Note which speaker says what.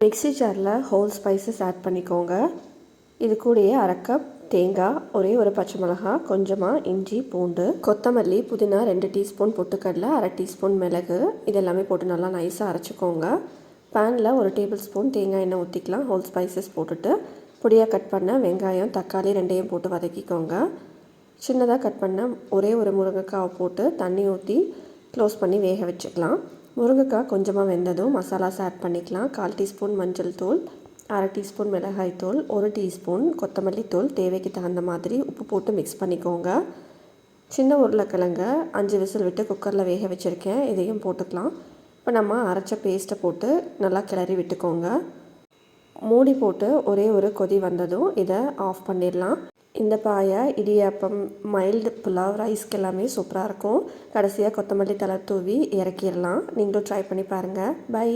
Speaker 1: Mixie ஜாரில் whole spices add பண்ணிக்கோங்க. இது கூடயே அரை கப் தேங்காய், ஒரே ஒரு பச்சை மிளகாய், கொஞ்சமாக இஞ்சி பூண்டு, கொத்தமல்லி, புதினா, 2 டீஸ்பூன் பொட்டுக்கடலை, அரை டீஸ்பூன் மிளகு, இதெல்லாமே போட்டு நல்லா நைஸாக அரைச்சிக்கோங்க. பேனில் 1 டேபிள் ஸ்பூன் தேங்காய் எண்ணெய் ஊற்றிக்கலாம். ஹோல் ஸ்பைசஸ் போட்டுட்டு பொடியாக கட் பண்ண வெங்காயம், தக்காளி 2ஐயும் போட்டு வதக்கிக்கோங்க. சின்னதாக கட் பண்ண ஒரே ஒரு முருங்கைக்காவை போட்டு தண்ணி ஊற்றி க்ளோஸ் பண்ணி வேக வச்சுக்கலாம். முருங்கைக்காய் கொஞ்சமாக வெந்ததும் மசாலாஸ் ஆட் பண்ணிக்கலாம். 1/4 டீஸ்பூன் மஞ்சள் தூள், அரை டீஸ்பூன் மிளகாய் தூள், 1 டீஸ்பூன் கொத்தமல்லி தூள், தேவைக்கு தகுந்த மாதிரி உப்பு போட்டு மிக்ஸ் பண்ணிக்கோங்க. சின்ன உருளைக்கிழங்க 5 விசில் விட்டு குக்கரில் வேக வச்சுருக்கேன், இதையும் போட்டுக்கலாம். இப்போ நம்ம அரைச்ச பேஸ்ட்டை போட்டு நல்லா கிளறி விட்டுக்கோங்க. மூடி போட்டு ஒரே ஒரு கொதி வந்ததும் இதை ஆஃப் பண்ணிடலாம். இந்த பாயை இடியாப்பம், மைல்டு புலாவ், ரைஸ்க்கு எல்லாமே சூப்பராக இருக்கும். கடைசியாக கொத்தமல்லி தழை தூவி இறக்கிடலாம். நீங்களும் ட்ரை பண்ணி பாருங்கள். பை.